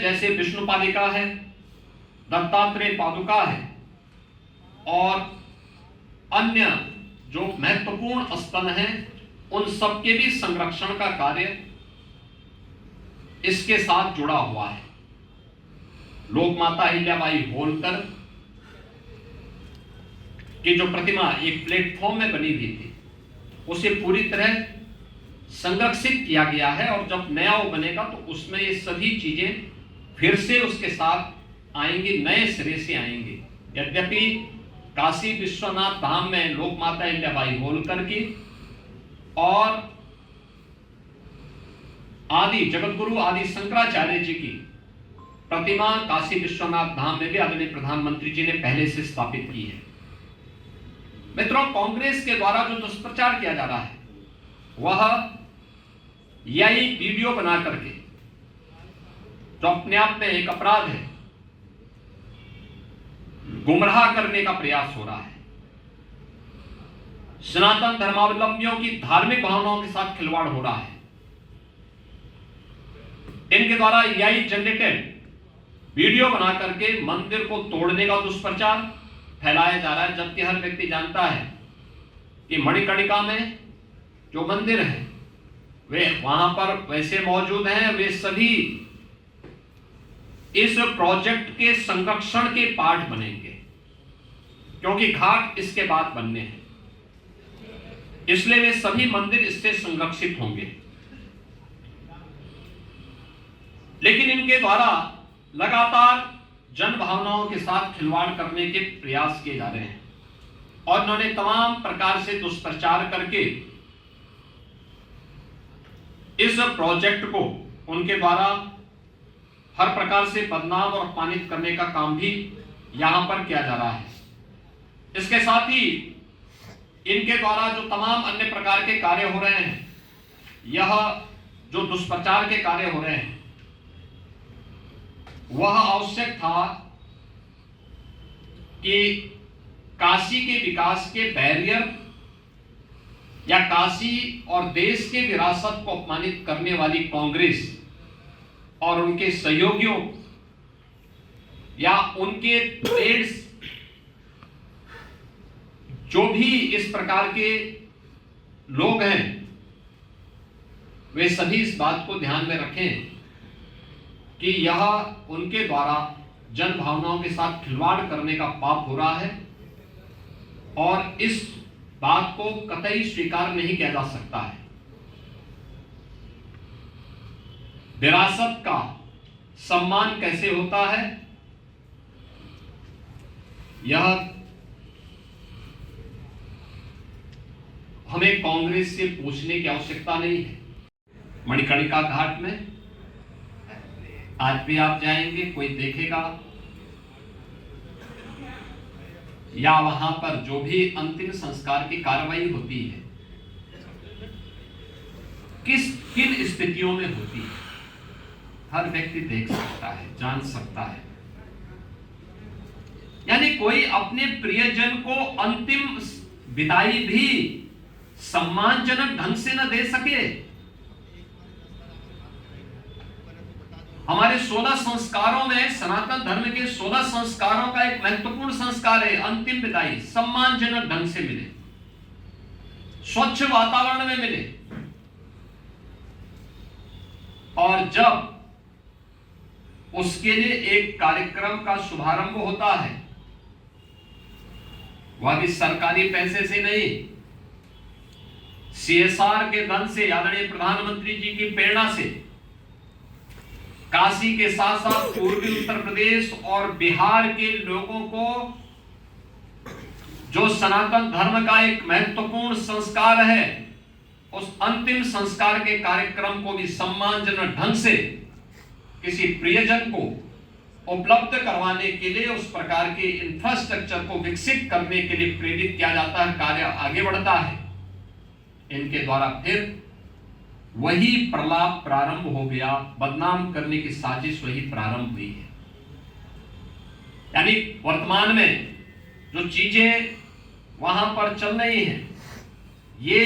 जैसे विष्णु पालिका है, दत्तात्रेय पादुका है और अन्य जो महत्वपूर्ण स्तंभ हैं उन सबके भी संरक्षण का कार्य इसके साथ जुड़ा हुआ है। लोकमाता अहिल्याबाई होलकर की जो प्रतिमा एक प्लेटफॉर्म में बनी हुई थी उसे पूरी तरह संरक्षित किया गया है और जब नया वो बनेगा तो उसमें ये सभी चीजें फिर से उसके साथ आएंगी, नए सिरे से आएंगी। यद्यपि काशी विश्वनाथ धाम में लोकमाता अहिल्याबाई होलकर की और आदि जगतगुरु आदि शंकराचार्य जी की प्रतिमा काशी विश्वनाथ धाम में भी आदरणीय प्रधानमंत्री जी ने पहले से स्थापित की है। मित्रों, कांग्रेस के द्वारा जो दुष्प्रचार किया जा रहा है वह यही वीडियो बना करके, जो अपने आप में एक अपराध है, गुमराह करने का प्रयास हो रहा है। सनातन धर्मावलंबियों की धार्मिक भावनाओं के साथ खिलवाड़ हो रहा है। इनके द्वारा यही जनरेटेड वीडियो बना करके मंदिर को तोड़ने का दुष्प्रचार फैलाया जा रहा है, जबकि हर व्यक्ति जानता है कि मणिकर्णिका में जो मंदिर है वे वहां पर वैसे मौजूद हैं, वे सभी इस प्रोजेक्ट के संरक्षण के पार्ट बनेंगे, क्योंकि घाट इसके बाद बनने हैं, इसलिए वे सभी मंदिर इससे संरक्षित होंगे। लेकिन इनके द्वारा लगातार जन भावनाओं के साथ खिलवाड़ करने के प्रयास किए जा रहे हैं और उन्होंने तमाम प्रकार से दुष्प्रचार करके इस प्रोजेक्ट को उनके द्वारा हर प्रकार से बदनाम और अपमानित करने का काम भी यहां पर किया जा रहा है। इसके साथ ही इनके द्वारा जो तमाम अन्य प्रकार के कार्य हो रहे हैं, यह जो दुष्प्रचार के कार्य हो रहे हैं, वह आवश्यक था कि काशी के विकास के बैरियर या काशी और देश के विरासत को अपमानित करने वाली कांग्रेस और उनके सहयोगियों या उनके ट्रेड्स जो भी इस प्रकार के लोग हैं, वे सभी इस बात को ध्यान में रखें कि यह उनके द्वारा जन भावनाओं के साथ खिलवाड़ करने का पाप हो रहा है और इस बात को कतई स्वीकार नहीं किया जा सकता है। विरासत का सम्मान कैसे होता है, यह हमें कांग्रेस से पूछने की आवश्यकता नहीं है। मणिकर्णिका घाट में आज भी आप जाएंगे, कोई देखेगा या वहां पर जो भी अंतिम संस्कार की कार्रवाई होती है किन स्थितियों में होती है, हर व्यक्ति देख सकता है, जान सकता है। यानी कोई अपने प्रियजन को अंतिम विदाई भी सम्मानजनक ढंग से न दे सके। हमारे 16 संस्कारों में, सनातन धर्म के 16 संस्कारों का एक महत्वपूर्ण संस्कार है अंतिम विदाई सम्मानजनक ढंग से मिले, स्वच्छ वातावरण में मिले। और जब उसके लिए एक कार्यक्रम का शुभारंभ होता है, वह भी सरकारी पैसे से नहीं, CSR के धन से, आदरणीय प्रधानमंत्री जी की प्रेरणा से, काशी के साथ साथ पूर्वी उत्तर प्रदेश और बिहार के लोगों को जो सनातन धर्म का एक महत्वपूर्ण संस्कार है, उस अंतिम संस्कार के कार्यक्रम को भी सम्मानजनक ढंग से किसी प्रियजन को उपलब्ध करवाने के लिए, उस प्रकार के इंफ्रास्ट्रक्चर को विकसित करने के लिए प्रेरित किया जाता है, कार्य आगे बढ़ता है। इनके द्वारा फिर वही प्रलाप प्रारंभ हो गया, बदनाम करने की साजिश वही प्रारंभ हुई है। यानी वर्तमान में जो चीजें वहां पर चल रही हैं, ये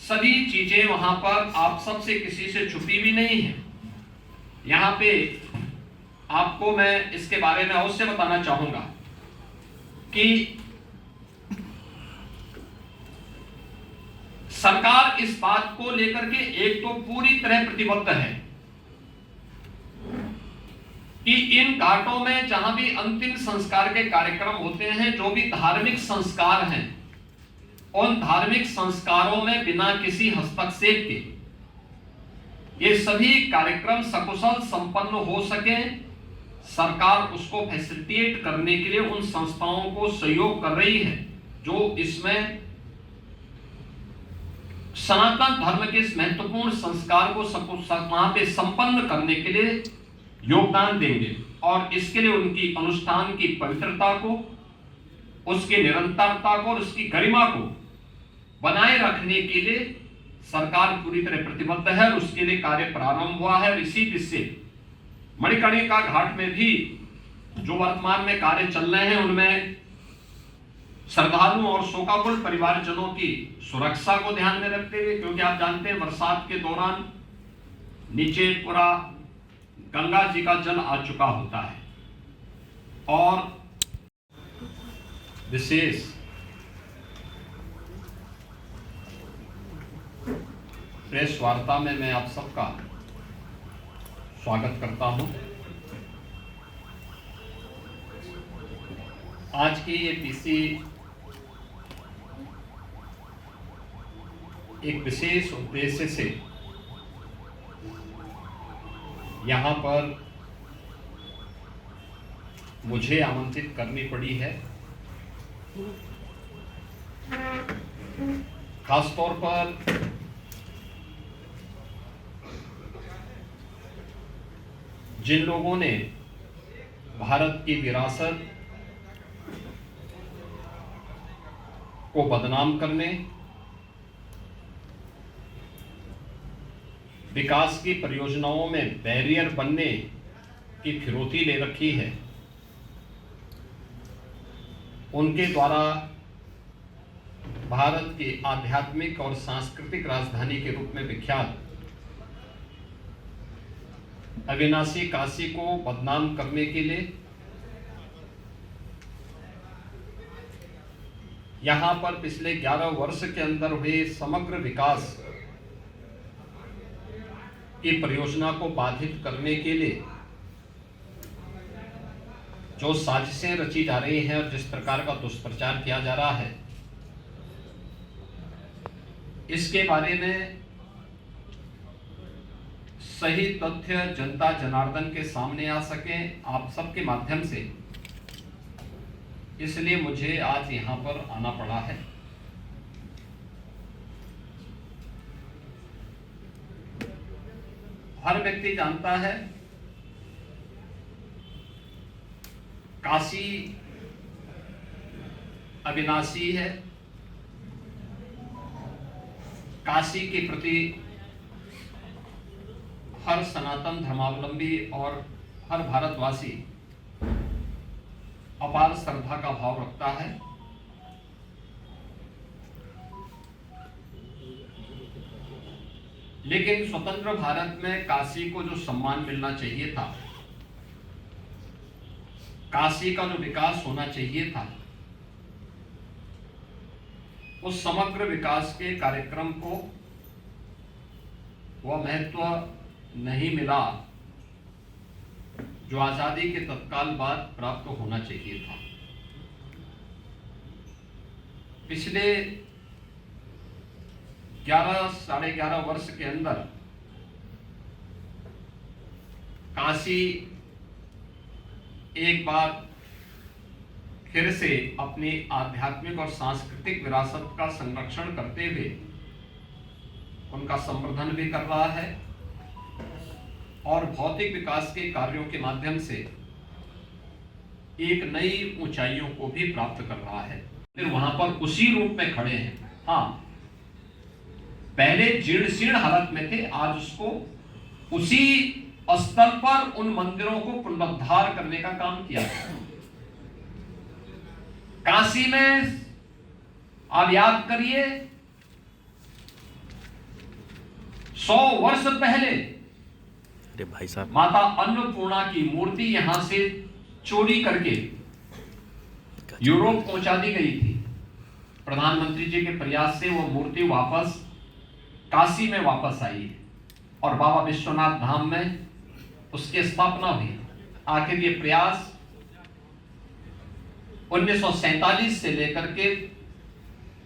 सभी चीजें वहां पर आप सबसे किसी से छुपी भी नहीं है। यहाँ पे आपको मैं इसके बारे में अवश्य बताना चाहूंगा कि सरकार इस बात को लेकर के एक तो पूरी तरह प्रतिबद्ध है कि इन घाटों में जहां भी अंतिम संस्कार के कार्यक्रम होते हैं, जो भी धार्मिक संस्कार हैं, उन धार्मिक संस्कारों में बिना किसी हस्तक्षेप के ये सभी कार्यक्रम सकुशल संपन्न हो सके, सरकार उसको फैसिलिटेट करने के लिए उन संस्थाओं को सहयोग कर रही है जो इसमें सनातन धर्म के इस महत्वपूर्ण संस्कार को वहां पे संपन्न करने के लिए योगदान देंगे और इसके लिए उनकी अनुष्ठान की पवित्रता को, उसकी निरंतरता को और उसकी गरिमा को बनाए रखने के लिए सरकार पूरी तरह प्रतिबद्ध है और उसके लिए कार्य प्रारंभ हुआ है। और इसी दिशा मणिकर्णिका घाट में भी जो वर्तमान में कार्य चल रहे हैं, उनमें श्रद्धालुओं और शोकाकुल परिवारजनों की सुरक्षा को ध्यान में रखते हुए, क्योंकि आप जानते हैं बरसात के दौरान नीचे पूरा गंगा जी का जल आ चुका होता है और विशेष प्रेस वार्ता में मैं आप सबका स्वागत करता हूं। आज की ये पीसी एक विशेष उद्देश्य से यहाँ पर मुझे आमंत्रित करनी पड़ी है। खासतौर पर जिन लोगों ने भारत की विरासत को बदनाम करने, विकास की परियोजनाओं में बैरियर बनने की फिरौती ले रखी है, उनके द्वारा भारत की आध्यात्मिक और सांस्कृतिक राजधानी के रूप में विख्यात अविनाशी काशी को बदनाम करने के लिए यहाँ पर पिछले 11 वर्ष के अंदर हुए समग्र विकास की परियोजना को बाधित करने के लिए जो साजिशें रची जा रही हैं और जिस प्रकार का दुष्प्रचार किया जा रहा है, इसके बारे में सही तथ्य जनता जनार्दन के सामने आ सके आप सबके माध्यम से, इसलिए मुझे आज यहाँ पर आना पड़ा है। हर व्यक्ति जानता है काशी अविनाशी है, काशी के प्रति हर सनातन धर्मावलंबी और हर भारतवासी अपार श्रद्धा का भाव रखता है। लेकिन स्वतंत्र भारत में काशी को जो सम्मान मिलना चाहिए था, काशी का जो विकास होना चाहिए था, उस समग्र विकास के कार्यक्रम को वह महत्व नहीं मिला जो आजादी के तत्काल बाद प्राप्त होना चाहिए था। पिछले 11 साढ़े 11 वर्ष के अंदर काशी एक बार फिर से अपनी आध्यात्मिक और सांस्कृतिक विरासत का संरक्षण करते हुए उनका संवर्धन भी कर रहा है और भौतिक विकास के कार्यों के माध्यम से एक नई ऊंचाइयों को भी प्राप्त कर रहा है। फिर वहां पर उसी रूप में खड़े हैं। हाँ, पहले जीर्ण शीर्ण हालत में थे, आज उसको उसी स्थल पर उन मंदिरों को पुनरुद्धार करने का काम किया। काशी में आप याद करिए 100 वर्ष पहले अरे भाई साहब, माता अन्नपूर्णा की मूर्ति यहां से चोरी करके यूरोप पहुंचा दी गई थी। प्रधानमंत्री जी के प्रयास से वो मूर्ति वापस काशी में वापस आई है और बाबा विश्वनाथ धाम में उसकी स्थापना हुई। आखिर ये प्रयास 1947 से लेकर के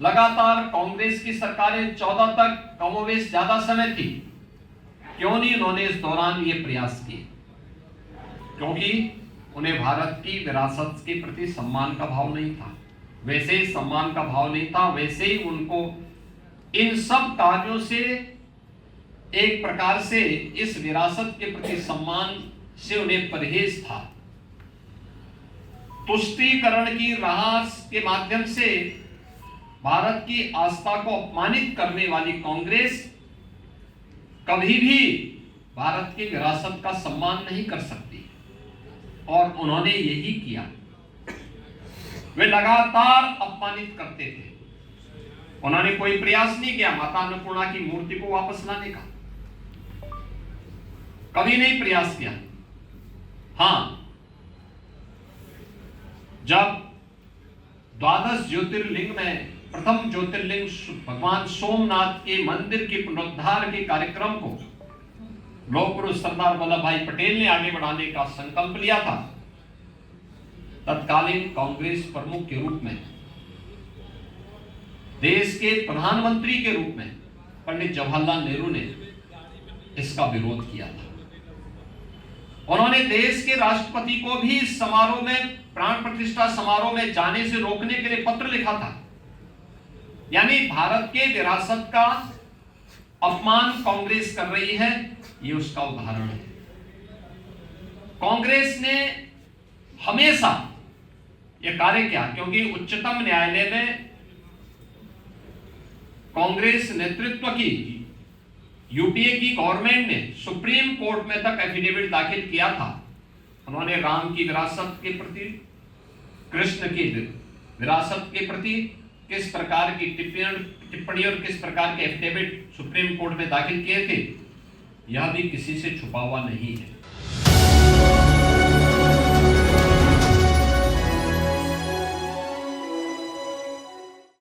लगातार कांग्रेस की सरकारें 14 तक कमोवेश ज्यादा समय थी, क्यों नहीं उन्होंने इस दौरान ये प्रयास किए? क्योंकि उन्हें भारत की विरासत के प्रति सम्मान का भाव नहीं था। वैसे ही सम्मान का भाव नहीं था, वैसे ही उनको इन सब कार्यों से एक प्रकार से इस विरासत के प्रति सम्मान से उन्हें परहेज था। तुष्टीकरण की राह के माध्यम से भारत की आस्था को अपमानित करने वाली कांग्रेस कभी भी भारत की विरासत का सम्मान नहीं कर सकती, और उन्होंने यही किया। वे लगातार अपमानित करते थे। उन्होंने कोई प्रयास नहीं किया माता अन्नपूर्णा की मूर्ति को वापस लाने का, कभी नहीं प्रयास किया। हां, जब द्वादश ज्योतिर्लिंग में प्रथम ज्योतिर्लिंग भगवान सोमनाथ के मंदिर के पुनरुद्धार के कार्यक्रम को लौह पुरुष सरदार वल्लभ भाई पटेल ने आगे बढ़ाने का संकल्प लिया था, तत्कालीन कांग्रेस प्रमुख के रूप में, देश के प्रधानमंत्री के रूप में पंडित जवाहरलाल नेहरू ने इसका विरोध किया था। उन्होंने देश के राष्ट्रपति को भी इस समारोह में, प्राण प्रतिष्ठा समारोह में जाने से रोकने के लिए पत्र लिखा था। यानी भारत के विरासत का अपमान कांग्रेस कर रही है, ये उसका उदाहरण है। कांग्रेस ने हमेशा यह कार्य किया, क्योंकि उच्चतम न्यायालय में कांग्रेस नेतृत्व की यूपीए की गवर्नमेंट ने सुप्रीम कोर्ट में तक एफिडेविट दाखिल किया था। उन्होंने राम की विरासत के प्रति, कृष्ण की विरासत के प्रति किस प्रकार की टिप्पणी और किस प्रकार के एफिडेविट सुप्रीम कोर्ट में दाखिल किए थे, यह भी किसी से छुपा हुआ नहीं है।